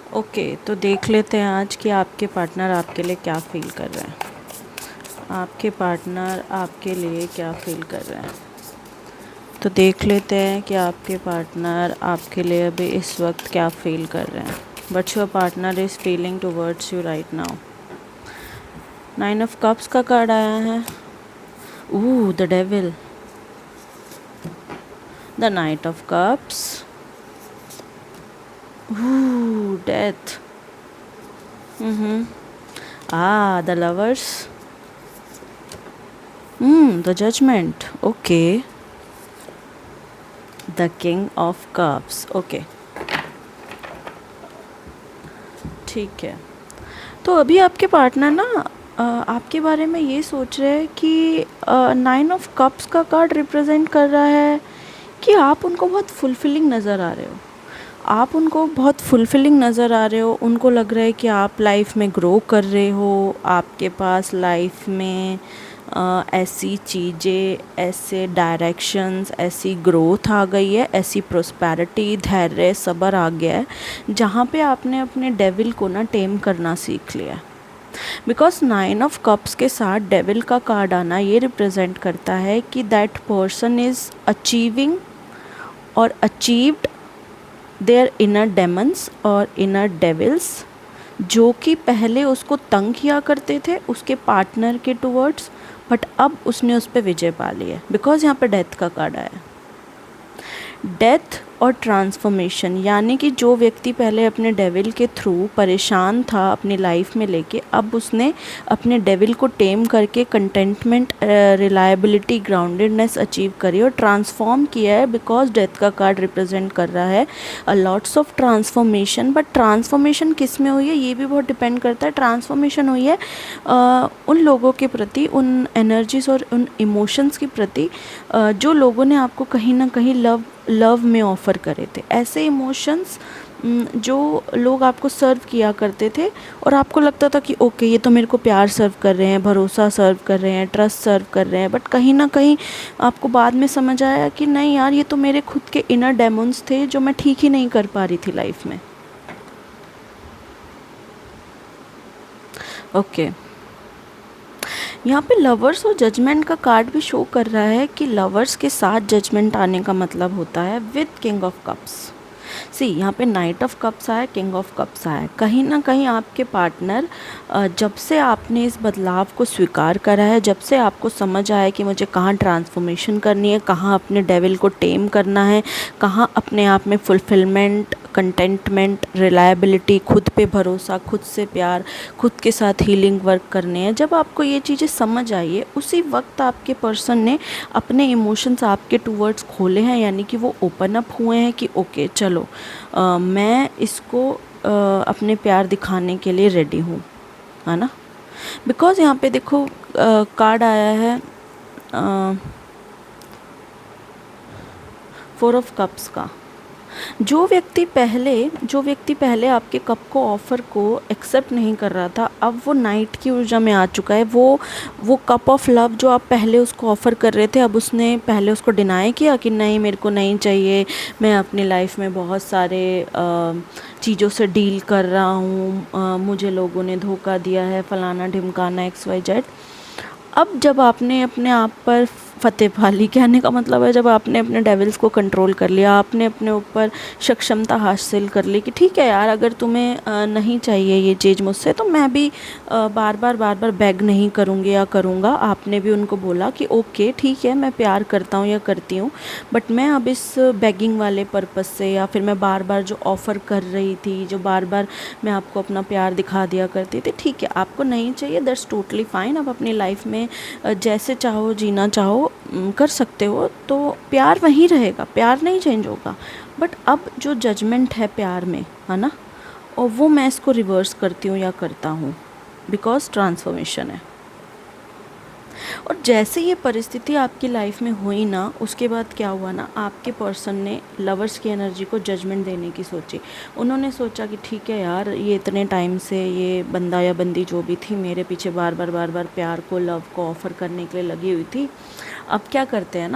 Okay, तो देख लेते हैं आज कि आपके पार्टनर आपके लिए क्या फ़ील कर रहे हैं। आपके पार्टनर आपके लिए क्या फ़ील कर रहे हैं, तो देख लेते हैं कि आपके पार्टनर आपके लिए अभी इस वक्त क्या फ़ील कर रहे हैं। But your partner is feeling towards you right now. 9 of cups का कार्ड आया है। The devil, the knight of cups, death, the lovers, the judgment, okay, the king of cups, okay, ठीक है। तो अभी आपके पार्टनर ना आपके बारे में ये सोच रहे हैं कि 9 ऑफ कप्स का कार्ड रिप्रेजेंट कर रहा है कि आप उनको बहुत फुलफिलिंग नज़र आ रहे हो। आप उनको बहुत फुलफिलिंग नज़र आ रहे हो। उनको लग रहा है कि आप लाइफ में ग्रो कर रहे हो। आपके पास लाइफ में ऐसी चीज़ें, ऐसे डायरेक्शंस, ऐसी ग्रोथ आ गई है, ऐसी प्रोस्पेरिटी, धैर्य, सब्र आ गया है, जहाँ पे आपने अपने डेविल को ना टेम करना सीख लिया। बिकॉज 9 ऑफ कप्स के साथ डेविल का कार्ड आना ये रिप्रेजेंट करता है कि दैट पर्सन इज़ अचीविंग और अचीव्ड देयर इनर डेमन्स और इनर डेविल्स, जो कि पहले उसको तंग किया करते थे उसके पार्टनर के टुवर्ड्स, बट अब उसने उस पर विजय पा ली है। बिकॉज यहाँ पे डेथ का कार्ड आया है। डेथ और ट्रांसफॉर्मेशन, यानी कि जो व्यक्ति पहले अपने डेविल के थ्रू परेशान था अपनी लाइफ में लेके, अब उसने अपने डेविल को टेम करके कंटेंटमेंट, रिलायबिलिटी, ग्राउंडेडनेस अचीव करी और ट्रांसफॉर्म किया है। बिकॉज डेथ का कार्ड रिप्रेजेंट कर रहा है lots of transformation. But transformation किस में हुई है ये भी बहुत डिपेंड करता है। ट्रांसफॉर्मेशन हुई है उन लोगों के प्रति, उन एनर्जीज और उन इमोशंस के प्रति जो लोगों ने आपको कहीं ना कहीं लव में ऑफ़र करे थे। ऐसे इमोशंस जो लोग आपको सर्व किया करते थे और आपको लगता था कि ओके, ये तो मेरे को प्यार सर्व कर रहे हैं, भरोसा सर्व कर रहे हैं, ट्रस्ट सर्व कर रहे हैं। बट कहीं ना कहीं आपको बाद में समझ आया कि नहीं यार, ये तो मेरे खुद के इनर डेमोन्स थे जो मैं ठीक ही नहीं कर पा रही थी लाइफ में। ओके, यहाँ पे लवर्स और जजमेंट का कार्ड भी शो कर रहा है कि लवर्स के साथ जजमेंट आने का मतलब होता है विद किंग ऑफ कप्स। सी, यहाँ पे नाइट ऑफ कप्स आया, किंग ऑफ कप्स आया। कहीं ना कहीं आपके पार्टनर, जब से आपने इस बदलाव को स्वीकार करा है, जब से आपको समझ आया कि मुझे कहाँ ट्रांसफॉर्मेशन करनी है, कहाँ अपने डेविल को टेम करना है, कहाँ अपने आप में फुलफिलमेंट, कंटेंटमेंट, रिलायबिलिटी, खुद पे भरोसा, खुद से प्यार, खुद के साथ हीलिंग वर्क करने हैं, जब आपको ये चीज़ें समझ आई है, उसी वक्त आपके पर्सन ने अपने इमोशंस आपके टूवर्ड्स खोले हैं। यानी कि वो ओपन अप हुए हैं कि ओके चलो, मैं इसको अपने प्यार दिखाने के लिए रेडी हूँ, है ना। बिकॉज यहाँ पे देखो कार्ड आया है 4 ऑफ कप्स का। जो व्यक्ति पहले आपके कप को ऑफ़र को एक्सेप्ट नहीं कर रहा था, अब वो नाइट की ऊर्जा में आ चुका है। वो कप ऑफ लव जो आप पहले उसको ऑफ़र कर रहे थे, अब उसने पहले उसको डिनाई किया कि नहीं, मेरे को नहीं चाहिए, मैं अपनी लाइफ में बहुत सारे चीज़ों से डील कर रहा हूँ, मुझे लोगों ने धोखा दिया है, फलाना ढिमकाना XYZ। अब जब आपने अपने आप पर फतेह पा ली, कहने का मतलब है जब आपने अपने डेविल्स को कंट्रोल कर लिया, आपने अपने ऊपर सक्षमता हासिल कर ली कि ठीक है यार, अगर तुम्हें नहीं चाहिए ये चीज़ मुझसे, तो मैं भी बार बार बैग नहीं करूँगी या करूँगा। आपने भी उनको बोला कि ओके ठीक है, मैं प्यार करता हूँ या करती हूँ, बट मैं अब इस बेगिंग वाले पर्पस से, या फिर मैं बार बार जो ऑफ़र कर रही थी, जो बार बार मैं आपको अपना प्यार दिखा दिया करती थी, ठीक है आपको नहीं चाहिए, दैट्स टोटली फाइन। आप अपनी लाइफ में जैसे चाहो जीना चाहो कर सकते हो, तो प्यार वहीं रहेगा, प्यार नहीं चेंज होगा। बट अब जो जजमेंट है प्यार में, है ना, और वो मैं इसको रिवर्स करती हूँ या करता हूँ, बिकॉज ट्रांसफॉर्मेशन है। और जैसे ये परिस्थिति आपकी लाइफ में हुई ना, उसके बाद क्या हुआ ना, आपके पर्सन ने लवर्स की एनर्जी को जजमेंट देने की सोची। उन्होंने सोचा कि ठीक है यार, ये इतने टाइम से ये बंदा या बंदी जो भी थी मेरे पीछे बार बार प्यार को, लव को ऑफ़र करने के लिए लगी हुई थी। अब क्या करते हैं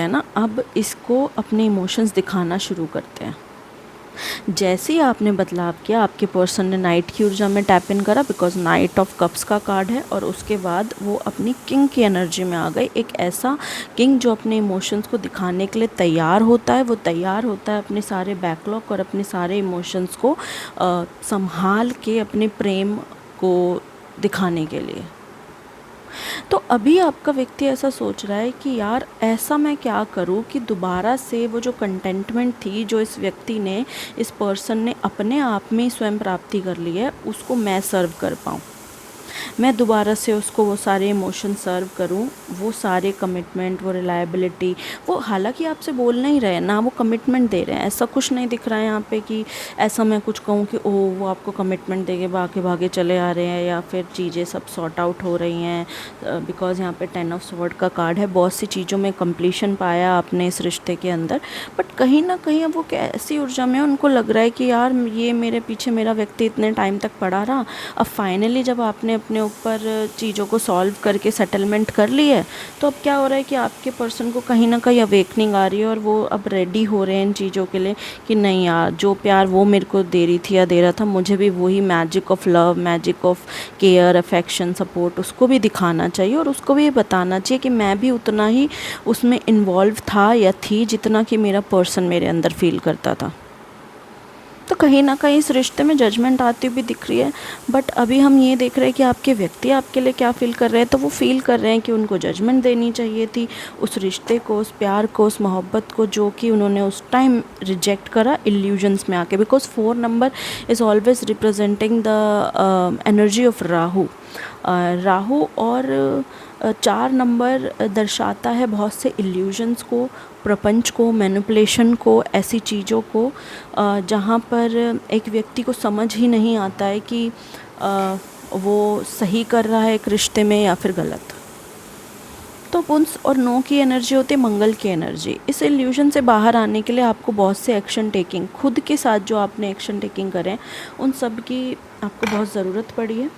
ना, अब इसको अपने इमोशंस दिखाना शुरू करते हैं। जैसे ही आपने बदलाव किया, आपके पर्सन ने नाइट की ऊर्जा में टैप इन करा, बिकॉज नाइट ऑफ कप्स का कार्ड है, और उसके बाद वो अपनी किंग की एनर्जी में आ गई। एक ऐसा किंग जो अपने इमोशंस को दिखाने के लिए तैयार होता है, वो तैयार होता है अपने सारे बैकलॉग और अपने सारे इमोशंस को संभाल के अपने प्रेम को दिखाने के लिए। तो अभी आपका व्यक्ति ऐसा सोच रहा है कि यार ऐसा मैं क्या करूं कि दोबारा से वो जो कंटेंटमेंट थी जो इस व्यक्ति ने, इस पर्सन ने अपने आप में स्वयं प्राप्ति कर ली है, उसको मैं सर्व कर पाऊँ, मैं दोबारा से उसको वो सारे इमोशन सर्व करूं, वो सारे कमिटमेंट, वो रिलायबिलिटी। वो हालांकि आपसे बोल नहीं रहे ना, वो कमिटमेंट दे रहे हैं, ऐसा कुछ नहीं दिख रहा है यहाँ पे कि ऐसा मैं कुछ कहूँ कि ओह वो आपको कमिटमेंट दे के भागे भागे चले आ रहे हैं या फिर चीज़ें सब सॉर्ट आउट हो रही हैं। बिकॉज यहाँ पे 10 ऑफ स्वॉर्ड का कार्ड है, बहुत सी चीज़ों में कंप्लीशन पाया आपने इस रिश्ते के अंदर, बट कहीं ना कहीं अब वो कैसी ऊर्जा में उनको लग रहा है कि यार ये मेरे पीछे मेरा व्यक्ति इतने टाइम तक पड़ा रहा, अब फाइनली जब आपने अपने ऊपर चीज़ों को सॉल्व करके सेटलमेंट कर ली है, तो अब क्या हो रहा है कि आपके पर्सन को कहीं ना कहीं अवेकनिंग आ रही है और वो अब रेडी हो रहे हैं इन चीज़ों के लिए कि नहीं यार, जो प्यार वो मेरे को दे रही थी या दे रहा था, मुझे भी वही magic of love, magic of care, affection, support उसको भी दिखाना चाहिए और उसको भी ये बताना चाहिए कि मैं भी उतना ही उसमें इन्वॉल्व था या थी जितना कि मेरा पर्सन मेरे अंदर फील करता था। तो कहीं ना कहीं इस रिश्ते में जजमेंट आती हुई दिख रही है, बट अभी हम ये देख रहे हैं कि आपके व्यक्ति आपके लिए क्या फ़ील कर रहे हैं। तो वो फ़ील कर रहे हैं कि उनको जजमेंट देनी चाहिए थी उस रिश्ते को, उस प्यार को, उस मोहब्बत को, जो कि उन्होंने उस टाइम रिजेक्ट करा इल्यूजन्स में आके। Because 4 number is always representing the energy of Rahu. Rahu और 4 नंबर दर्शाता है बहुत से इल्यूजन्स को, प्रपंच को, मैनिपुलेशन को, ऐसी चीज़ों को जहाँ पर एक व्यक्ति को समझ ही नहीं आता है कि वो सही कर रहा है एक रिश्ते में या फिर गलत। तो पुंस और नो की एनर्जी होती है मंगल की एनर्जी। इस इल्यूजन से बाहर आने के लिए आपको बहुत से एक्शन टेकिंग, खुद के साथ जो आपने एक्शन टेकिंग करें उन सब की आपको बहुत ज़रूरत पड़ी है।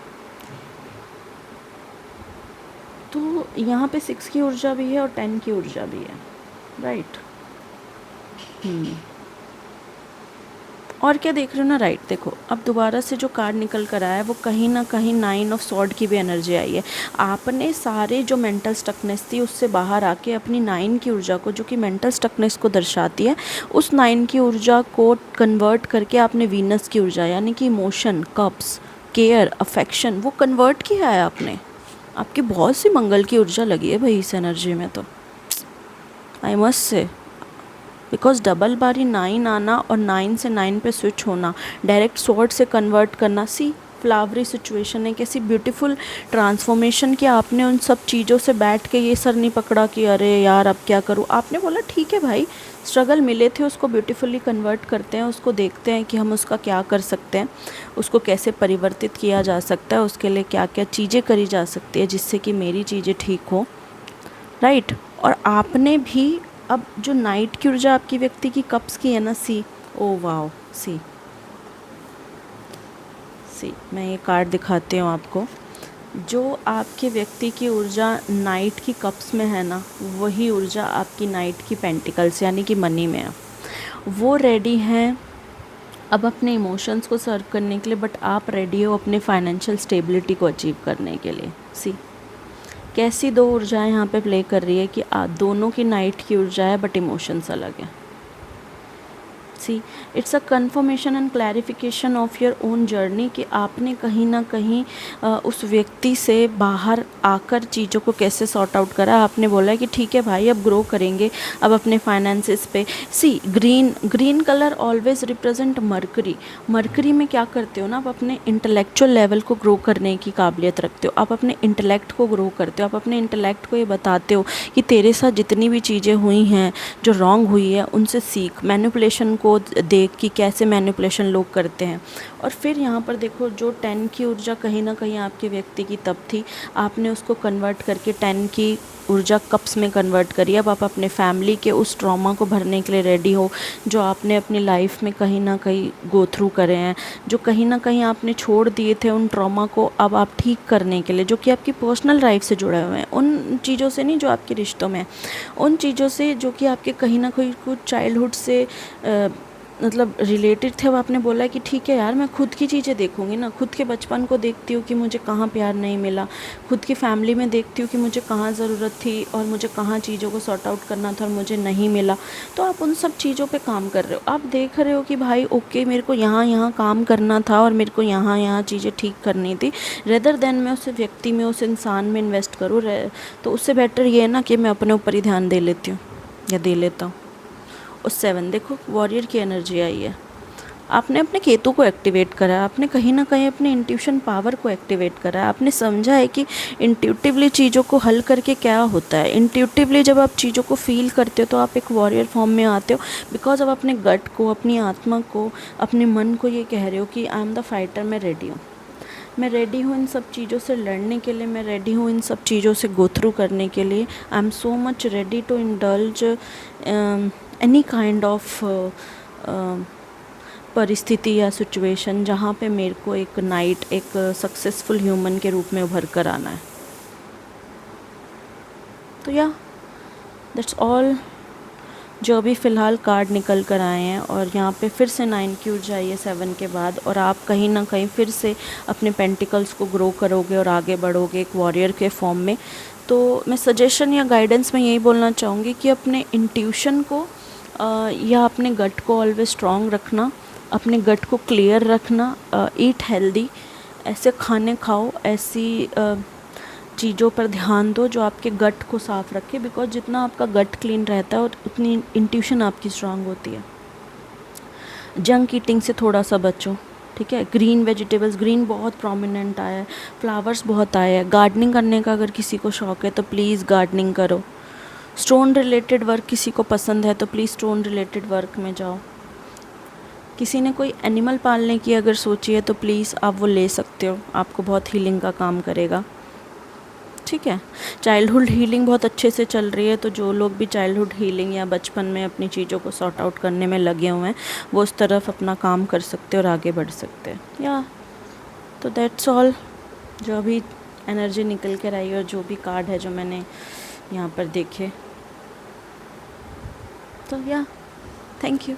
तो यहाँ पे 6 की ऊर्जा भी है और 10 की ऊर्जा भी है, राइट। और क्या देख रहे हो ना, राइट। देखो अब दोबारा से जो कार्ड निकल कर आया है वो कहीं ना कहीं 9 ऑफ स्वॉर्ड की भी एनर्जी आई है। आपने सारे जो मेंटल स्टकनेस थी उससे बाहर आके अपनी 9 की ऊर्जा को, जो कि मेंटल स्टकनेस को दर्शाती है, उस 9 की ऊर्जा को कन्वर्ट करके आपने वीनस की ऊर्जा यानी कि इमोशन, कप्स, केयर, अफेक्शन, वो कन्वर्ट किया है आपने। आपकी बहुत सी मंगल की ऊर्जा लगी है भाई इस एनर्जी में, तो I must say, because double बारी 9 आना और 9 से 9 पे स्विच होना, डायरेक्ट स्वॉर्ड से कन्वर्ट करना, सी फ्लावरी सिचुएशन है, कैसी ब्यूटीफुल ट्रांसफॉर्मेशन कि आपने उन सब चीज़ों से बैठ के ये सर नहीं पकड़ा कि अरे यार अब क्या करूँ। आपने बोला ठीक है भाई, स्ट्रगल मिले थे, उसको ब्यूटीफुली कन्वर्ट करते हैं, उसको देखते हैं कि हम उसका क्या कर सकते हैं, उसको कैसे परिवर्तित किया जा सकता है, उसके लिए क्या क्या चीज़ें करी जा सकती है जिससे कि मेरी चीज़ें ठीक हो, राइट। और आपने भी अब जो नाइट की ऊर्जा आपकी व्यक्ति की कप्स की है ना, सी, ओ वाओ, सी मैं ये कार्ड दिखाती हूँ आपको। जो आपके व्यक्ति की ऊर्जा नाइट की कप्स में है ना, वही ऊर्जा आपकी नाइट की पेंटिकल्स यानी कि मनी में है। वो रेडी हैं अब अपने इमोशंस को सर्व करने के लिए, बट आप रेडी हो अपने फाइनेंशियल स्टेबिलिटी को अचीव करने के लिए। सी कैसी 2 ऊर्जाएं यहाँ पे प्ले कर रही है कि दोनों की नाइट की ऊर्जा है बट इमोशंस अलग है। See it's a conformation and clarification of your own journey कि आपने कहीं ना कहीं उस व्यक्ति से बाहर आकर चीज़ों को कैसे सॉर्ट आउट करा। आपने बोला है कि ठीक है भाई अब ग्रो करेंगे, अब अपने फाइनेंसिस पे। See green colour always represent Mercury. Mercury में क्या करते हो ना, आप अपने इंटेलेक्चुअल लेवल को ग्रो करने की काबिलियत रखते हो, आप अपने इंटेलेक्ट को ग्रो करते हो, आप अपने इंटेलेक्ट को ये बताते हो कि तेरे साथ जितनी भी चीज़ें हुई हैं जो रॉन्ग हुई है उनसे सीख, मैनिपुलेशन को देख कि कैसे मैनिपुलेशन लोग करते हैं। और फिर यहाँ पर देखो जो 10 की ऊर्जा कहीं ना कहीं आपके व्यक्ति की तब थी, आपने उसको कन्वर्ट करके 10 की ऊर्जा कप्स में कन्वर्ट करी। अब आप अपने फैमिली के उस ट्रॉमा को भरने के लिए रेडी हो जो आपने अपनी लाइफ में कहीं ना कहीं गो थ्रू करे हैं, जो कहीं ना कहीं आपने छोड़ दिए थे उन ट्रॉमा को, अब आप ठीक करने के लिए, जो कि आपकी पर्सनल लाइफ से जुड़े हुए हैं, उन चीज़ों से नहीं जो आपके रिश्तों में, उन चीज़ों से जो कि आपके कहीं ना कहीं कुछ चाइल्डहुड से मतलब रिलेटेड थे, वो आपने बोला कि ठीक है यार मैं खुद की चीज़ें देखूँगी ना, खुद के बचपन को देखती हूँ कि मुझे कहाँ प्यार नहीं मिला, खुद की फैमिली में देखती हूँ कि मुझे कहाँ ज़रूरत थी और मुझे कहाँ चीज़ों को सॉर्ट आउट करना था और मुझे नहीं मिला। तो आप उन सब चीज़ों पे काम कर रहे हो, आप देख रहे हो कि भाई ओके मेरे को यहाँ यहाँ काम करना था और मेरे को यहाँ यहाँ चीज़ें ठीक करनी थी, रेदर देन मैं उस व्यक्ति में, उस इंसान में इन्वेस्ट करूँ। तो उससे बेटर ये है ना कि मैं अपने ऊपर ही ध्यान दे लेती हूँ या दे लेता हूँ। उस 7 देखो वॉरियर की एनर्जी आई है, आपने अपने केतु को एक्टिवेट करा है, आपने कहीं ना कहीं अपने इंट्यूशन पावर को एक्टिवेट करा है, आपने समझा है कि इंट्यूटिवली चीज़ों को हल करके क्या होता है। इंट्यूटिवली जब आप चीज़ों को फील करते हो तो आप एक वॉरियर फॉर्म में आते हो, बिकॉज आप अपने गट को, अपनी आत्मा को, अपने मन को ये कह रहे हो कि आई एम द फाइटर, मैं रेडी हूँ, मैं रेडी हूँ इन सब चीज़ों से लड़ने के लिए, मैं रेडी हूँ इन सब चीज़ों से गो थ्रू करने के लिए। I am so much ready to indulge any kind of परिस्थिति या सिचुएशन जहाँ पे मेरे को एक नाइट, एक सक्सेसफुल ह्यूमन के रूप में उभर कर आना है। तो या दैट्स ऑल जो अभी फ़िलहाल कार्ड निकल कर आए हैं। और यहाँ पे फिर से 9 की ऊर्जा आई है 7 के बाद, और आप कहीं ना कहीं फिर से अपने पेंटिकल्स को ग्रो करोगे और आगे बढ़ोगे एक वॉरियर के फॉर्म में। तो मैं सजेशन या गाइडेंस में यही बोलना चाहूँगी कि अपने इंट्यूशन को या अपने गट को ऑलवेज स्ट्रॉन्ग रखना, अपने गट को क्लियर रखना, ईट हेल्दी, ऐसे खाने खाओ, ऐसी चीज़ों पर ध्यान दो जो आपके गट को साफ़ रखे, बिकॉज जितना आपका गट क्लीन रहता है उतनी इंट्यूशन आपकी स्ट्रांग होती है। जंक ईटिंग से थोड़ा सा बचो, ठीक है। ग्रीन वेजिटेबल्स, ग्रीन बहुत प्रोमिनेंट आया है, फ्लावर्स बहुत आए हैं। गार्डनिंग करने का अगर किसी को शौक़ है तो प्लीज़ गार्डनिंग करो। स्टोन रिलेटेड वर्क किसी को पसंद है तो प्लीज़ स्टोन रिलेटेड वर्क में जाओ। किसी ने कोई एनिमल पालने की अगर सोची है तो प्लीज़ आप वो ले सकते हो, आपको बहुत हीलिंग का काम करेगा, ठीक है। चाइल्डहुड हीलिंग बहुत अच्छे से चल रही है, तो जो लोग भी चाइल्डहुड हीलिंग या बचपन में अपनी चीज़ों को सॉर्ट आउट करने में लगे हुए हैं वो उस तरफ अपना काम कर सकते हैं और आगे बढ़ सकते हैं। या तो दैट्स ऑल जो अभी एनर्जी निकल कर आई और जो भी कार्ड है जो मैंने यहाँ पर देखे। तो या थैंक यू।